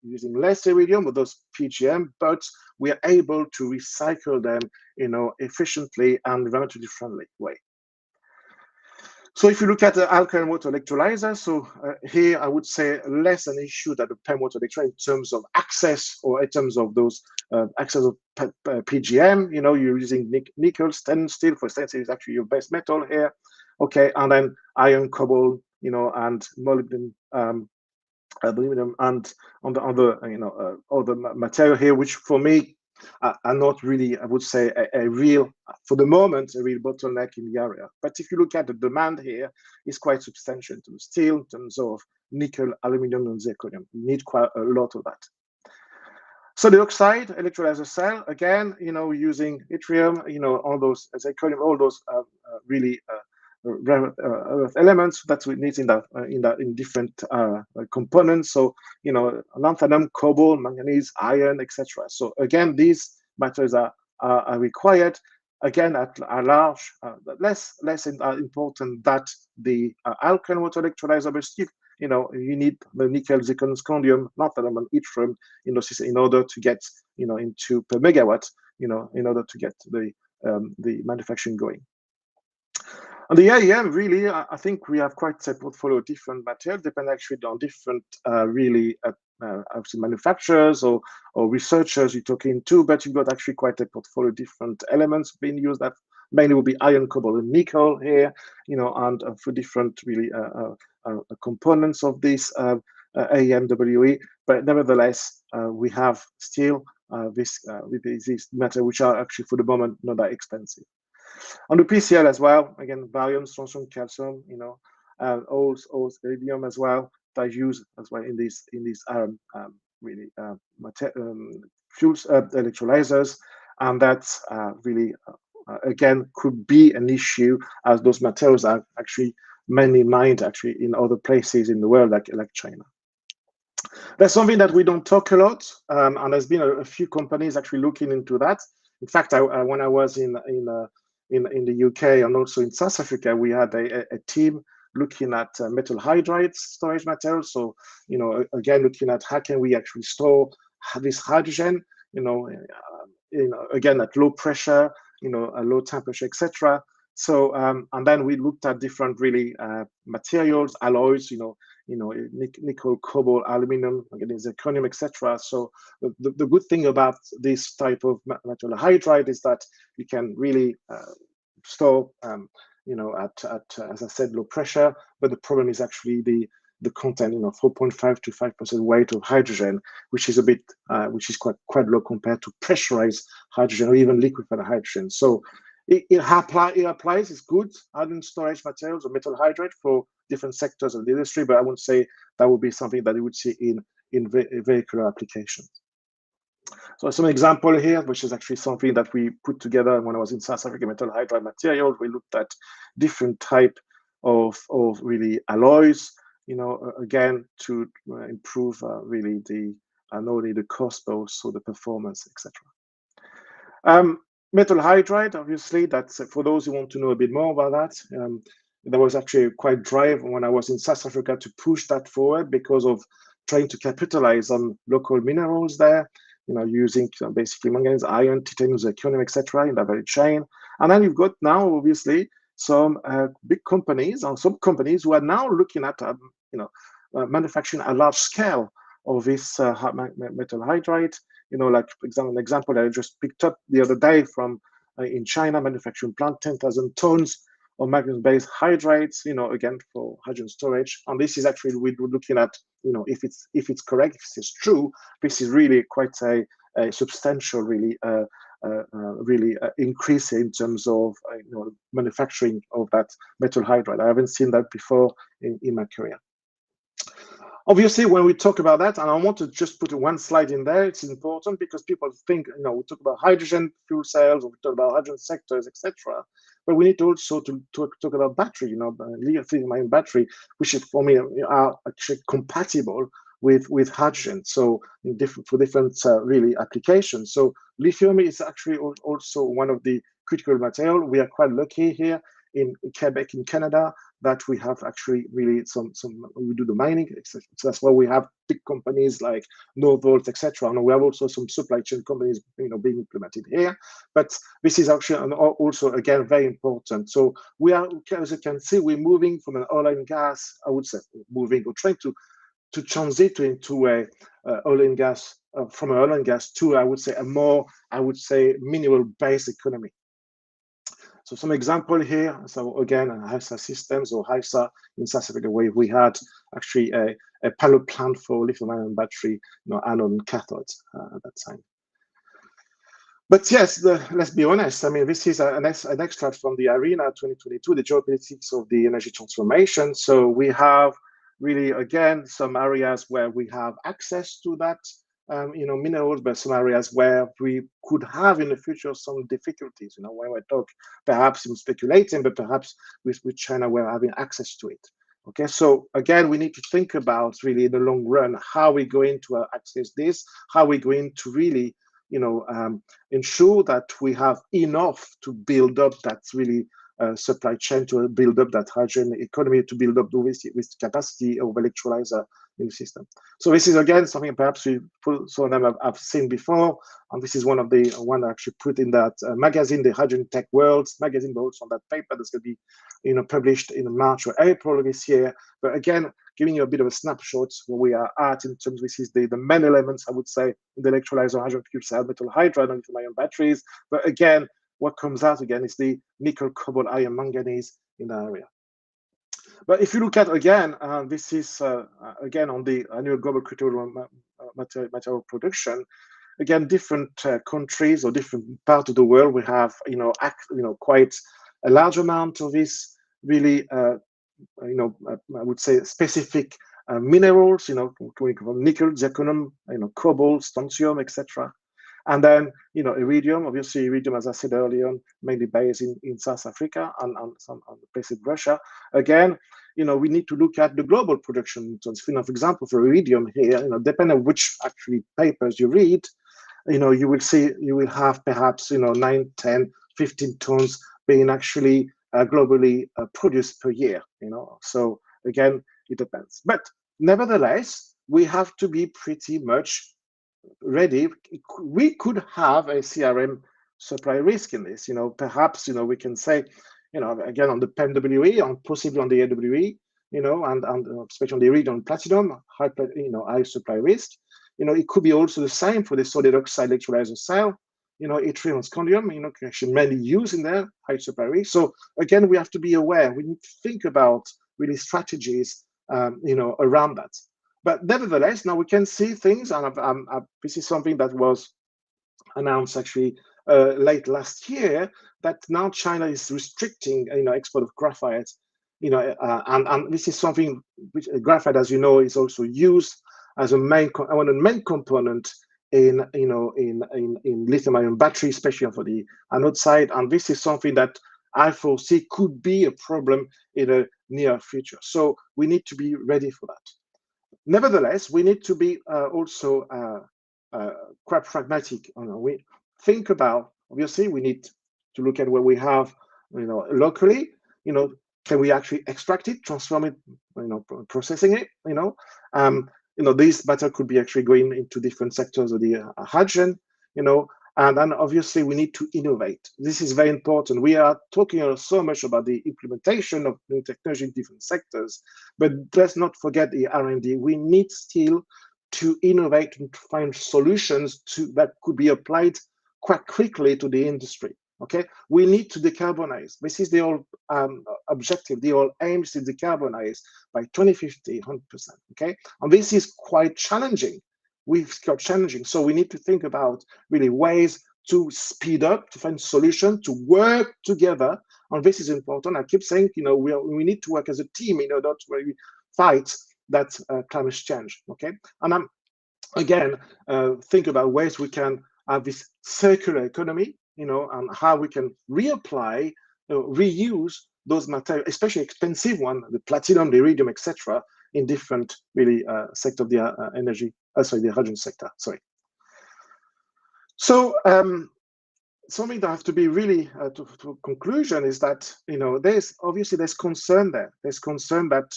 using less iridium with those PGM, but we are able to recycle them efficiently and environmentally friendly way. So if you look at the alkaline water electrolyzer, so here I would say less an issue that the PEM water electrolyzer in terms of access, or in terms of those access of PGM. You're using nickel, stainless steel. For stainless steel is actually your best metal here. Okay, and then iron, cobalt, and molybdenum, aluminum, and on the other material here, which for me are not really, I would say, a real, for the moment, a real bottleneck in the area. But if you look at the demand here, it's quite substantial in terms of steel, in terms of nickel, aluminum, and zirconium. You need quite a lot of that. Solid oxide electrolyzer cell, again, using yttrium, all those, as I call them, all those really earth elements that we need in different components. So, lanthanum, cobalt, manganese, iron, etc. So again, these metals are required. Again, at a large, less important that the alkaline water electrolyzer, but still, you need the nickel, zircon, scandium, lanthanum, and yttrium in order to get, into per megawatt, in order to get the manufacturing going. On the AEM, really, I think we have quite a portfolio of different materials, depending actually on different, really, obviously manufacturers or researchers you're talking to, but you've got actually quite a portfolio of different elements being used. That mainly will be iron, cobalt, and nickel here, and for different really components of this AEMWE. But nevertheless, we have still these metals which are actually for the moment not that expensive. On the PCl as well, again, barium, strontium, calcium, also iridium as well, that are used as well in these really fuels electrolyzers, and that's really again could be an issue as those materials are actually mainly mined actually in other places in the world like China. That's something that we don't talk a lot, and there's been a few companies actually looking into that. In fact, when I was in the UK and also in South Africa, we had a team looking at metal hydride storage materials. So, again, looking at how can we actually store this hydrogen, again, at low pressure, at low temperature, etc. So, and then we looked at different really materials, alloys, nickel, cobalt, aluminum, zirconium, etc. So the good thing about this type of metal hydride is that you can really store, at as I said, low pressure. But the problem is actually the content, 4.5 to 5% weight of hydrogen, which is which is quite low compared to pressurized hydrogen or even liquefied hydrogen. So it applies. It's good hydrogen storage materials or metal hydride for different sectors of the industry, but I wouldn't say that would be something that you would see in vehicular applications. So some example here, which is actually something that we put together when I was in South Africa, metal hydride materials. We looked at different type of really alloys, again to improve really not only the cost but also the performance, etc. Metal hydride, obviously, that's for those who want to know a bit more about that. There was actually quite drive when I was in South Africa to push that forward because of trying to capitalize on local minerals there, using basically manganese, iron, titanium, zirconium, etc. in that very chain. And then you've got now, obviously, some big companies or some companies who are now looking at, manufacturing a large scale of this metal hydride. Like an example that I just picked up the other day from in China, manufacturing plant, 10,000 tons of magnesium-based hydrides, again for hydrogen storage. And this is actually we're looking at, if it's correct, if it's true, this is really quite a substantial, really, increase in terms of manufacturing of that metal hydride. I haven't seen that before in my career. Obviously, when we talk about that, and I want to just put one slide in there, it's important because people think, we talk about hydrogen fuel cells, or we talk about hydrogen sectors, etc. But we need also to talk about battery, lithium-ion battery, which is, for me, are actually compatible with hydrogen. So for different really applications. So lithium is actually also one of the critical material. We are quite lucky here in Quebec, in Canada, that we have actually really we do the mining, etc. So that's why we have big companies like Norvolt, etc. And we have also some supply chain companies, being implemented here. But this is actually also, again, very important. So we are, as you can see, we're moving from an oil and gas, I would say, moving or trying to transit into a oil and gas, from oil and gas to, I would say, a more, mineral-based economy. So some example here. So again, HISA systems or HISA in South Africa, where we had actually a pilot plant for lithium-ion battery, anode and cathode at that time. But yes, let's be honest. This is an extract from the Arena 2022, the geopolitics of the energy transformation. So we have really, again, some areas where we have access to that minerals, but some areas where we could have in the future some difficulties. When we talk perhaps in speculating, but perhaps with China, we're having access to it. Okay, so again, we need to think about really in the long run how we're going to access this, how we're going to really, ensure that we have enough to build up that really supply chain, to build up that hydrogen economy, to build up with capacity of electrolyzer in the system. So this is again something perhaps some of them have seen before, and this is one I actually put in that magazine, the Hydrogen Tech Worlds magazine, but also on that paper that's going to be published in March or April of this year. But again, giving you a bit of a snapshot where we are at in terms of this is the main elements, I would say, in the electrolyzer, hydrogen fuel cell, metal hydride, and lithium-ion batteries. But again, what comes out again is the nickel, cobalt, iron, manganese in the area. But if you look at again, this is again on the annual global critical material production. Again, different countries or different parts of the world, we have quite a large amount of this really I would say specific minerals, coming from nickel, zirconium, cobalt, strontium, etc. And then, iridium, obviously iridium, as I said earlier, mainly based in South Africa and some places in Russia. Again, we need to look at the global production. So, for example, for iridium here, depending on which actually papers you read, you will have perhaps, 9, 10, 15 tons being actually globally produced per year, So again, it depends. But nevertheless, we have to be pretty much ready. We could have a CRM supply risk in this. Perhaps we can say, again on the PEM-WE, on possibly on the AWE, and especially on the iridium and platinum, high supply risk. It could be also the same for the solid oxide electrolyzer cell. Yttrium and scandium, can actually mainly use in there, high supply risk. So again, we have to be aware. We need to think about really strategies, around that. But nevertheless, now we can see things, and this is something that was announced actually late last year, that now China is restricting, export of graphite, and this is something which graphite, as you know, is also used as a main component in lithium-ion battery, especially for the anode side, and this is something that I foresee could be a problem in the near future. So we need to be ready for that. Nevertheless, we need to be also quite pragmatic. We think about, obviously, we need to look at what we have, locally. Can we actually extract it, transform it, processing it? This matter could be actually going into different sectors of the hydrogen. And then obviously we need to innovate. This is very important. We are talking so much about the implementation of new technology in different sectors, but let's not forget the R&D. We need still to innovate and to find solutions that could be applied quite quickly to the industry. Okay, we need to decarbonize. This is the whole objective. The whole aim is to decarbonize by 2050, 100%. Okay, and this is quite challenging. We've got challenging. So we need to think about really ways to speed up, to find solutions, to work together. And this is important. I keep saying, we need to work as a team in order to really fight that climate change. Okay. And again, think about ways we can have this circular economy, and how we can reapply, reuse those materials, especially expensive one, the platinum, the iridium, etc., in different really sector of the the hydrogen sector. Sorry. So something that has to be really to conclusion is that there's concern there. There's concern that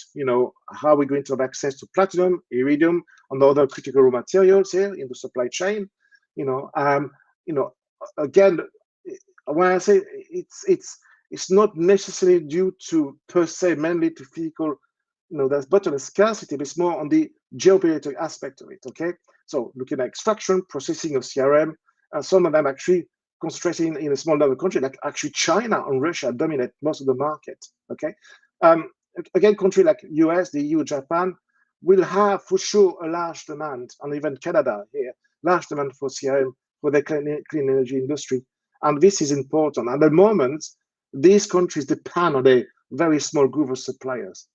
how we're going to have access to platinum, iridium, and other critical raw materials here in the supply chain. Again, when I say it's not necessarily due to per se mainly to physical, there's bottleneck scarcity, but it's more on the geopolitical aspect of it. Okay, so looking at extraction, processing of CRM, some of them actually concentrating in a small number of countries, like actually China and Russia dominate most of the market. Okay, again, countries like US, the EU, Japan will have for sure a large demand, and even Canada here, large demand for CRM for the clean energy industry, and this is important. At the moment, these countries depend on a very small group of suppliers.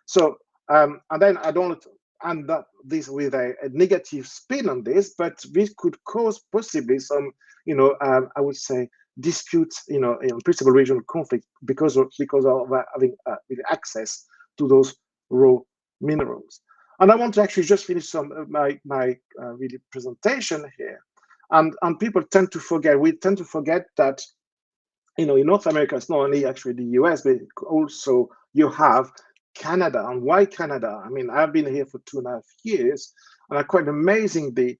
So, and then I don't and that this with a negative spin on this, but this could cause possibly some, I would say, disputes, in principal regional conflict because of having access to those raw minerals. And I want to actually just finish my really presentation here. And people tend to forget. We tend to forget that, in North America, it's not only actually the US, but also you have Canada. And why Canada? I mean, I've been here for 2.5 years, and I'm quite amazing the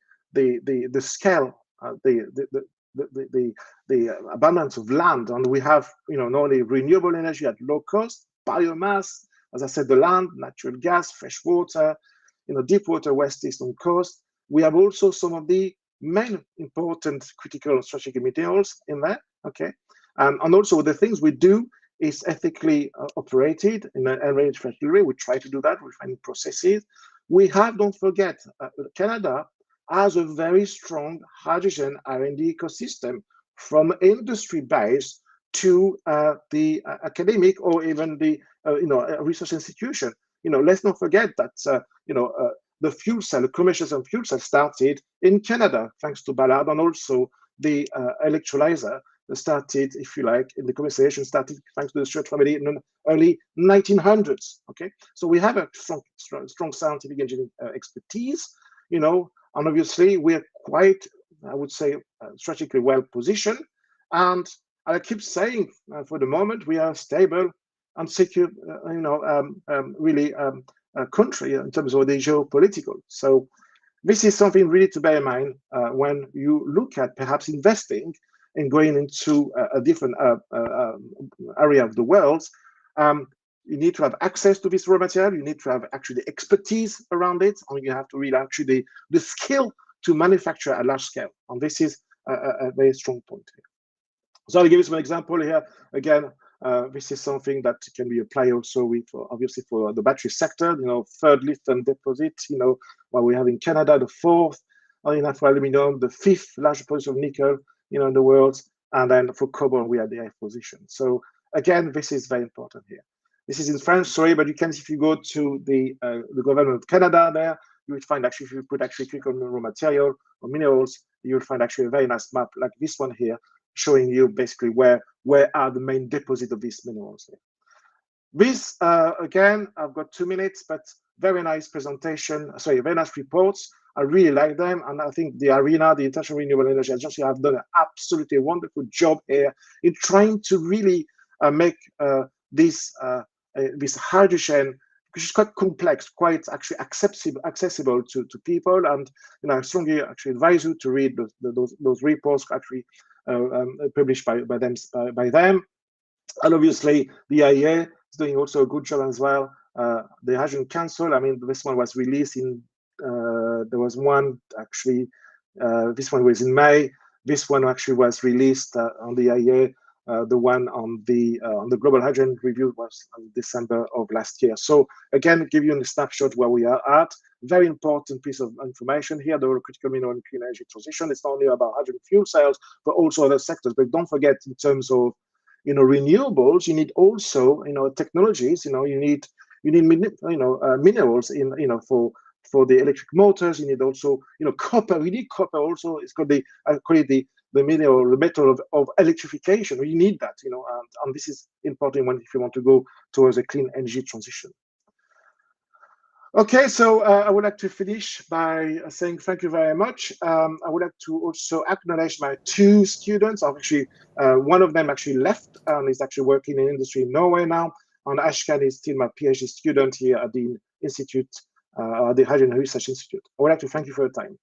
scale, the abundance of land, and we have not only renewable energy at low cost, biomass, as I said, the land, natural gas, fresh water, deep water, west eastern coast. We have also some of the main important critical and strategic minerals in there. Okay. And also the things we do is ethically operated in an enriched factory. We try to do that, refining processes. We have, don't forget, Canada has a very strong hydrogen R&D ecosystem, from industry base to the academic or even the research institution. Let's not forget that the fuel cell, the commercial fuel cell, started in Canada thanks to Ballard, and also the electrolyzer started, if you like, in the commercialization started thanks to the Stewart family in the early 1900s. Okay, so we have a strong scientific engineering expertise, and obviously we're quite, I would say, strategically well positioned. And I keep saying, for the moment, we are stable and secure, really country in terms of the geopolitical. So this is something really to bear in mind when you look at perhaps investing and going into a different area of the world. You need to have access to this raw material. You need to have actually the expertise around it, and you have to really actually the skill to manufacture at large scale. And this is a very strong point here. So I'll give you some example here. Again, this is something that can be applied also with, obviously, for the battery sector. Third lithium deposit. What we have in Canada, the fourth, for aluminum, the fifth largest producer of nickel, in the world, and then for cobalt we are the 8th position. So again, this is very important here. This is in French, sorry, but you can, if you go to the government of Canada there, you will find actually, if you put actually click on raw material or minerals, you will find actually a very nice map like this one here, showing you basically where are the main deposits of these minerals here. This, again, I've got 2 minutes, but very nice presentation, very nice reports. I really like them, and I think the ARENA, the International Renewable Energy Agency, have done an absolutely wonderful job here in trying to really make this hydrogen, which is quite complex, quite actually accessible to people. And I strongly actually advise you to read those reports actually published by them. And obviously, the IEA is doing also a good job as well. The Hydrogen Council, I mean, this one was released in. There was one actually. This one was in May. This one actually was released on the IEA. The one on the Global Hydrogen Review was in December of last year. So again, give you a snapshot where we are at. Very important piece of information here. The critical mineral and clean energy transition. It's not only about hydrogen fuel cells, but also other sectors. But don't forget, in terms of renewables, you need also technologies. You need minerals in for the electric motors. You need also copper. We need copper also. It's called the mineral, the metal of electrification. We need that, and this is important if you want to go towards a clean energy transition. Okay, so I would like to finish by saying thank you very much. I would like to also acknowledge my 2 students. Actually, one of them actually left and is actually working in industry in Norway now. And Ashkan is still my PhD student here at the Institute, the Hydrogen Research Institute. I would like to thank you for your time.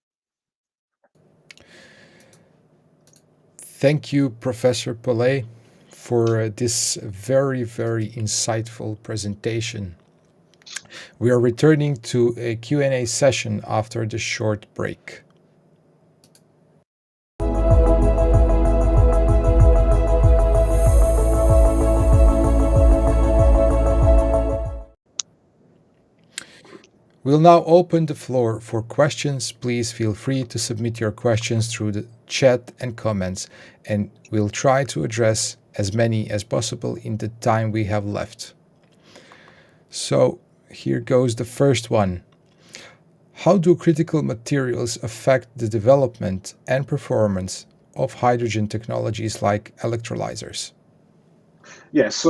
Thank you, Professor Pollet, for this very, very insightful presentation. We are returning to a Q&A session after the short break. We'll now open the floor for questions. Please feel free to submit your questions through the chat and comments, and we'll try to address as many as possible in the time we have left. So here goes the first one. How do critical materials affect the development and performance of hydrogen technologies like electrolyzers?
Yeah, if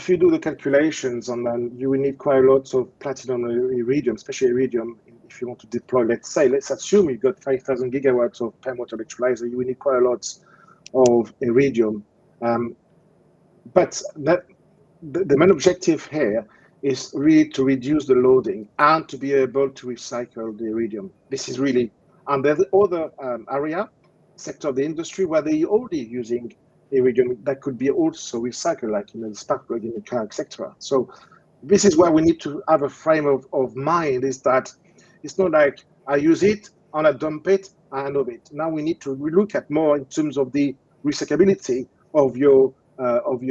you do the calculations, and then you will need quite a lot of platinum or iridium, especially iridium, if you want to deploy, let's assume you've got 5,000 gigawatts of PEM water electrolyzer, you will need quite a lot of iridium. But the main objective here is really to reduce the loading and to be able to recycle the iridium. This is really, and there's other sector of the industry where they're already using iridium that could be also recycled, like the spark plug in the car, etc. So this is where we need to have a frame of mind, is that it's not like I use it and I dump it and of it. Now we need to look at more in terms of the recyclability of your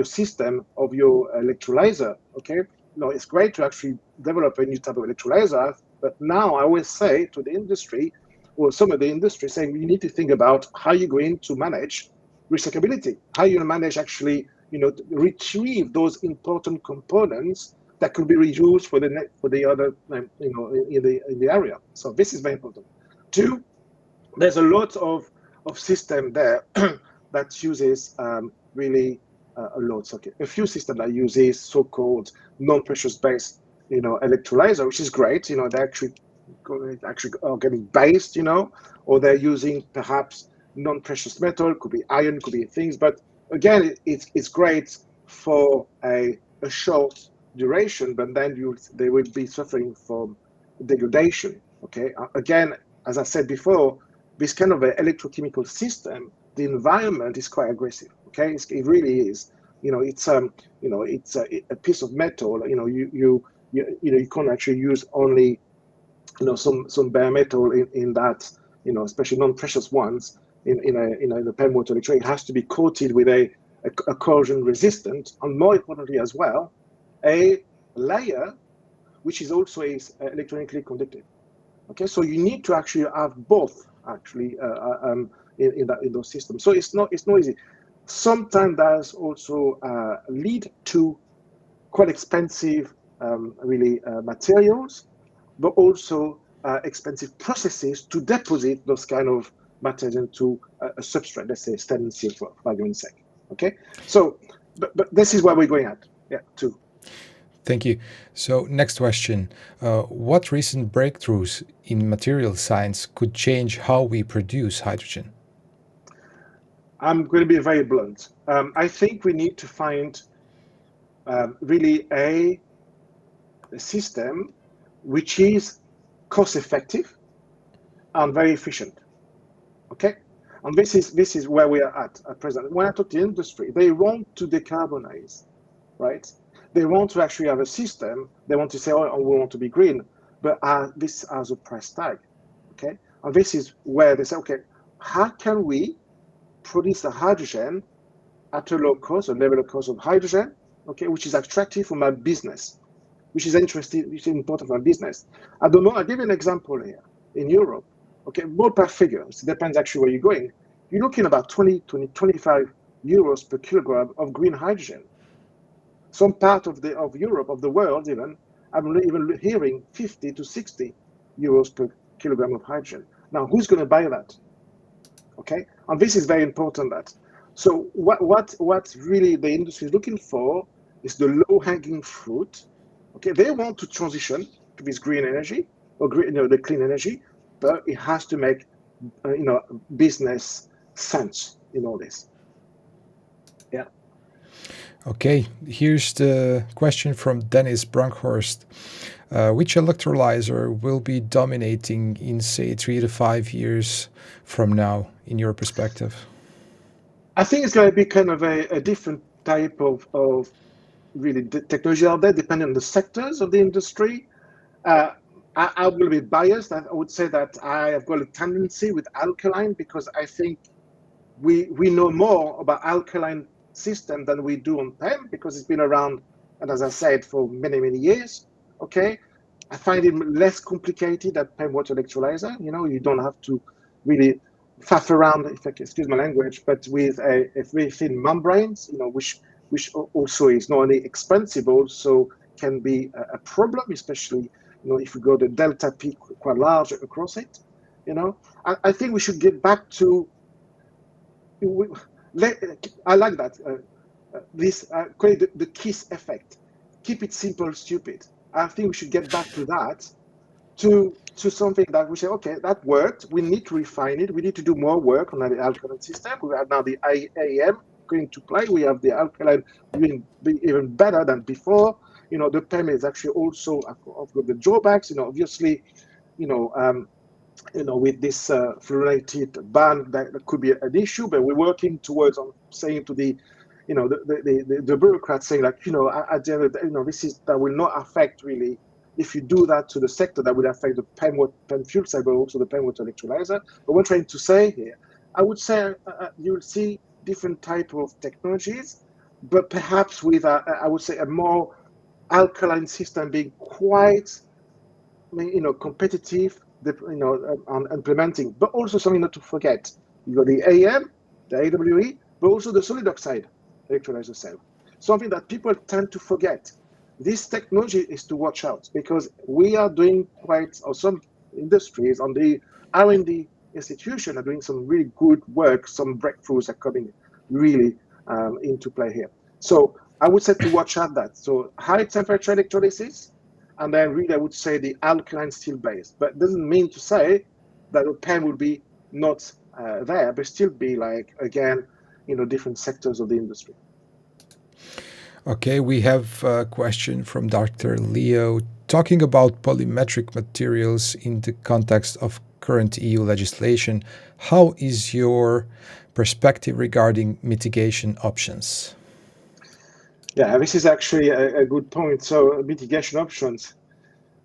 system, of your electrolyzer. Okay, it's great to actually develop a new type of electrolyzer, but now I always say to the industry, or some of the industry, saying you need to think about how you're going to manage recyclability, how you manage actually, to retrieve those important components that could be reused for the other, in the area. So this is very important. Two, there's a lot of system there that uses really a lot. Okay, a few systems that uses so-called non-precious based, electrolyzer, which is great. They actually are getting based, or they're using perhaps non-precious metal, could be iron, could be things. But again, it's great for a short duration, but then they will be suffering from degradation. Okay, again, as I said before, this kind of an electrochemical system, the environment is quite aggressive. Okay, it really is. It's a piece of metal. You can't actually use only some bare metal in that, especially non-precious ones in a PEM water electrolyzer. It has to be coated with a corrosion resistant, and more importantly as well, a layer which is also electronically conductive. Okay, so you need to actually have both actually in those systems. So it's not easy. Sometimes that's also lead to quite expensive materials, but also expensive processes to deposit those kind of materials into a substrate, let's say stainless steel, for argument's sake. Okay, so but this is where we're going at. Yeah, too.
Thank you. So next question. What recent breakthroughs in material science could change how we produce hydrogen?
I'm going to be very blunt. I think we need to find really a system which is cost effective and very efficient. Okay, and this is where we are at present. When I talk to the industry, they want to decarbonize, right? They want to actually have a system. They want to say, oh, we want to be green, but this has a price tag. Okay, and this is where they say, okay, how can we produce the hydrogen at a low cost, a level of cost of hydrogen, okay, which is attractive for my business, which is interesting, which is important for my business. At the moment, I'll give you an example here. In Europe, okay, ballpark figures, it depends actually where you're going. You're looking about 25 euros per kilogram of green hydrogen. Some part of Europe, of the world even, I'm even hearing 50 to 60 euros per kilogram of hydrogen. Now, who's going to buy that? Okay, and this is very important. That so what really the industry is looking for is the low-hanging fruit. Okay, they want to transition to this green energy or green, the clean energy, but it has to make business sense in all this. Yeah.
Okay, here's the question from Dennis Brunkhorst. Which electrolyzer will be dominating in, say, 3 to 5 years from now, in your perspective?
I think it's going to be kind of a different type of really technology out there, depending on the sectors of the industry. I will be biased. I would say that I have got a tendency with alkaline, because I think we know more about alkaline system than we do on PEM, because it's been around, and as I said, for many, many years. Okay, I find it less complicated than PEM water electrolyzer. You don't have to really faff around, if I can excuse my language, but with a very thin membranes, which also is not only expensive, also can be a problem, especially if we go the delta P quite large across it, I think we should get back to. I like that. This call it the KISS effect. Keep it simple, stupid. I think we should get back to that, to something that we say, okay, that worked. We need to refine it. We need to do more work on the alkaline system. We have now the IAM going to play. We have the alkaline being even better than before. The PEM is actually also got the drawbacks. Obviously, with this fluorinated ban, that could be an issue. But we're working towards saying to the the bureaucrats saying, like, at the end of the day, that will not affect really. If you do that to the sector, that would affect the PEM fuel cell, but also the PEM water electrolyzer. But what I'm trying to say here, I would say you'll see different type of technologies, but perhaps with I would say a more alkaline system being quite, competitive, on implementing. But also something not to forget, you got the AM, the AWE, but also the solid oxide electrolyzer cell. Something that people tend to forget. This technology is to watch out, because we are doing or some industries on the R&D institution are doing some really good work. Some breakthroughs are coming really into play here. So I would say to watch out that. So high temperature electrolysis, and then really I would say the alkaline steel base. But it doesn't mean to say that the PEM will be not there, but still be like, again, different sectors of the industry.
Okay, we have a question from Dr. Leo talking about polymetric materials in the context of current EU legislation. How is your perspective regarding mitigation options?
Yeah, this is actually a good point. So mitigation options.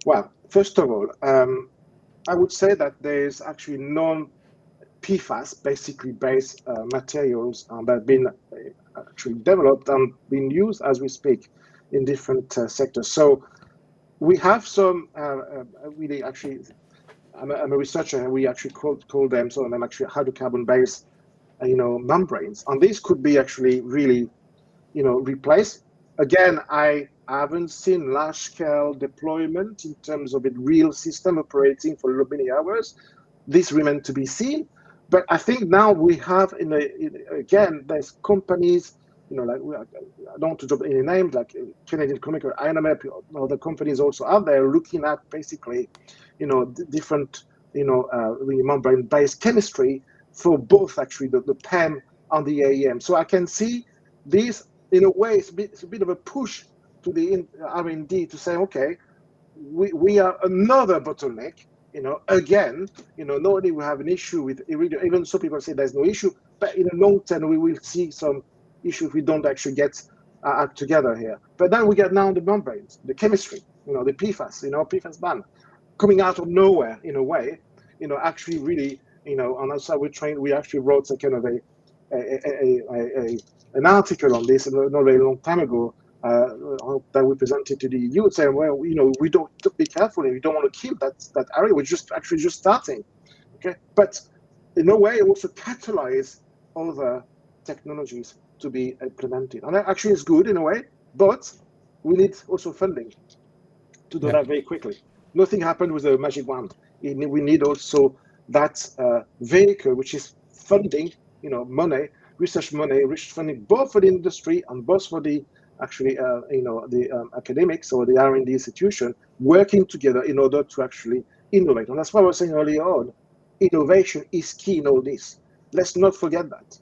Well, first of all, I would say that there's actually non-PFAS basically based materials that have been actually developed and being used as we speak in different sectors. So we have some really actually, I'm a researcher, and we actually call them, so I'm actually hydrocarbon-based, membranes, and these could be actually really, replaced. Again, I haven't seen large-scale deployment in terms of a real system operating for many hours. This remains to be seen. But I think now we have, again, there's companies, like I don't want to drop any names, like Canadian Chemical, INMF, other companies also out there looking at basically, different, membrane-based chemistry for both actually the PEM and the AEM. So I can see this in a way. It's a bit of a push to the R&D to say, okay, we are another bottleneck. Again, not only we have an issue with even so people say there's no issue, but in the long term we will see some issue if we don't actually get act together here. But then we get now the membranes, the chemistry, the PFAS, PFAS ban coming out of nowhere in a way, actually really, and that's how we actually wrote a kind of an article on this not very long time ago. That we presented to the EU, saying, well, we don't be careful, we don't want to kill that area. We're just starting, okay? But in a way, it also catalyze other technologies to be implemented, and that actually is good in a way. But we need also funding to do that very quickly. Nothing happened with a magic wand. We need also that vehicle, which is funding, money, research funding, both for the industry and both for the actually, the academics or the R&D institution working together in order to actually innovate. And that's why I was saying earlier on, innovation is key in all this. Let's not forget that.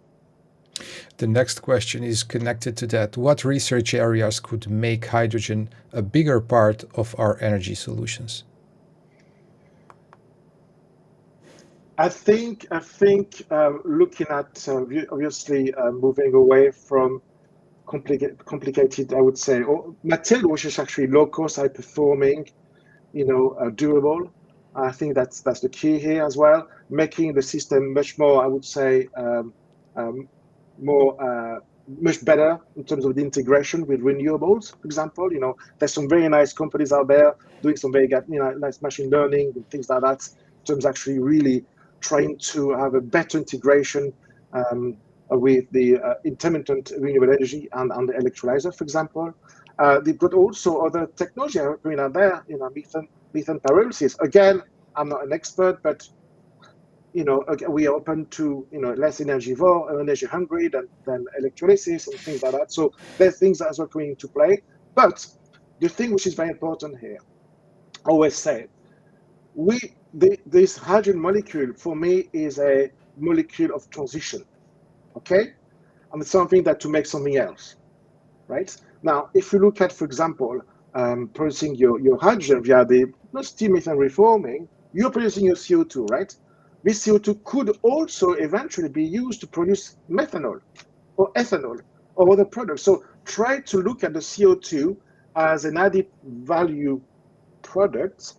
The next question is connected to that. What research areas could make hydrogen a bigger part of our energy solutions?
I think looking at obviously moving away from complicated, I would say, or material which is actually low cost, high performing, durable. I think that's the key here as well. Making the system much more, I would say, much better in terms of the integration with renewables. For example, there's some very nice companies out there doing some very good, nice machine learning and things like that. In terms of actually really trying to have a better integration with the intermittent renewable energy and the electrolyzer, for example. They've got also other technology out there, methane pyrolysis. Again, I'm not an expert, but we are open to less energivore, energy hungry than electrolysis and things like that. So there's things that are going to play. But the thing which is very important here, I always say, this hydrogen molecule for me is a molecule of transition. Okay, and it's something that to make something else, right? Now, if you look at, for example, producing your hydrogen via the steam methane reforming, you're producing your CO2, right? This CO2 could also eventually be used to produce methanol or ethanol or other products. So try to look at the CO2 as an added value product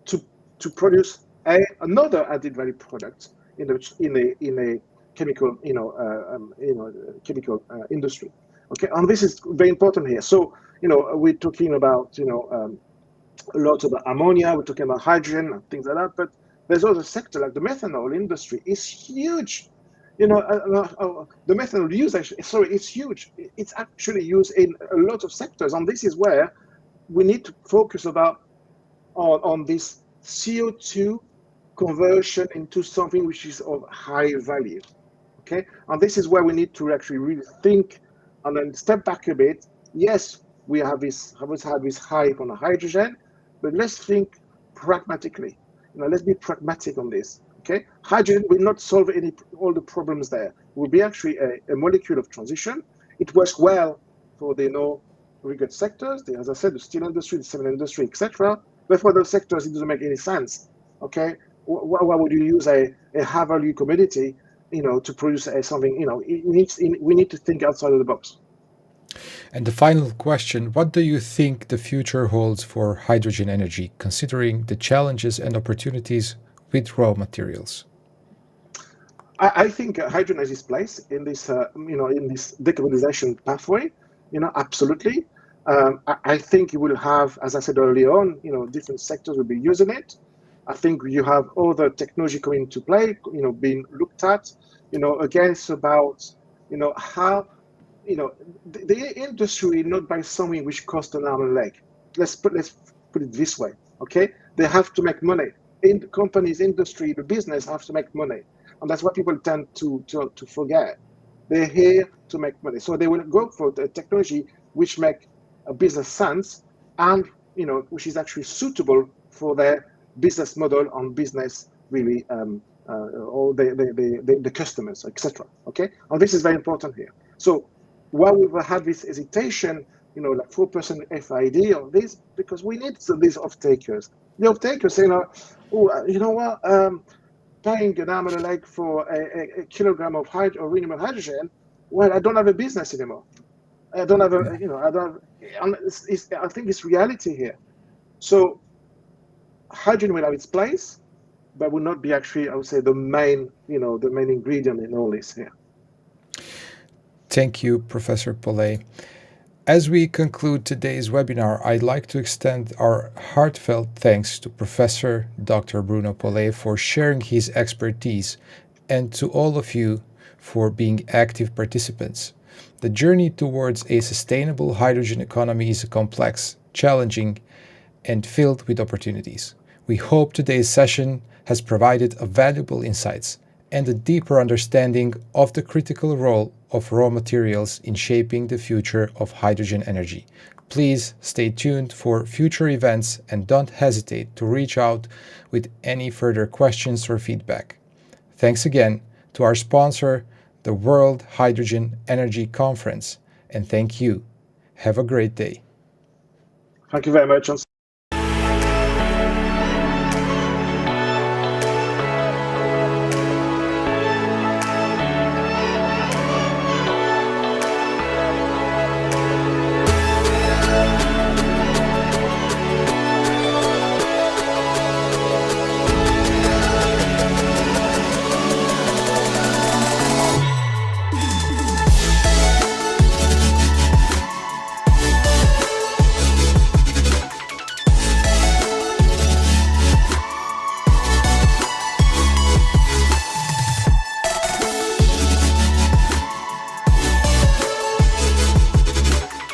to produce another added value product in a chemical chemical industry. Okay, and this is very important here. So we're talking about a lot about ammonia, we're talking about hydrogen and things like that, but there's other sector like the methanol industry is huge. The methanol use it's huge. It's actually used in a lot of sectors, and this is where we need to focus on this CO2 conversion into something which is of high value. Okay, and this is where we need to actually really think and then step back a bit. Yes, we have this hype on the hydrogen, but let's think pragmatically. Let's be pragmatic on this. Okay, hydrogen will not solve all the problems there. It will be actually a molecule of transition. It works well for the very good sectors. As I said, the steel industry, the cement industry, etc. But for those sectors, it doesn't make any sense. Okay, why would you use a high value commodity, to produce something? We need to think outside of the box.
And the final question, what do you think the future holds for hydrogen energy, considering the challenges and opportunities with raw materials?
I think hydrogen has its place in this, in this decarbonization pathway. Absolutely. I think you will have, as I said earlier on, different sectors will be using it. I think you have other technology coming into play, being looked at. Again, it's about, how, the industry not by something which costs an arm and a leg. Let's put it this way, okay? They have to make money. In the companies, industry, the business have to make money, and that's what people tend to forget. They're here to make money, so they will go for the technology which make a business sense and which is actually suitable for their business model on business really, or the customers, etc. Okay, and this is very important here. So while we've had this hesitation, like 4% FID on this, because we need these off-takers. The off-takers say, paying an arm and a leg for a kilogram of renewable hydrogen, well, I don't have a business anymore. I don't have I think it's reality here. So hydrogen will have its place, but will not be actually, I would say, the main ingredient in all this here.
Thank you, Professor Pollet. As we conclude today's webinar, I'd like to extend our heartfelt thanks to Professor Dr. Bruno Pollet for sharing his expertise, and to all of you for being active participants. The journey towards a sustainable hydrogen economy is complex, challenging, and filled with opportunities. We hope today's session has provided valuable insights and a deeper understanding of the critical role of raw materials in shaping the future of hydrogen energy. Please stay tuned for future events and don't hesitate to reach out with any further questions or feedback. Thanks again to our sponsor, the World Hydrogen Energy Conference, and thank you. Have a great day.
Thank you very much.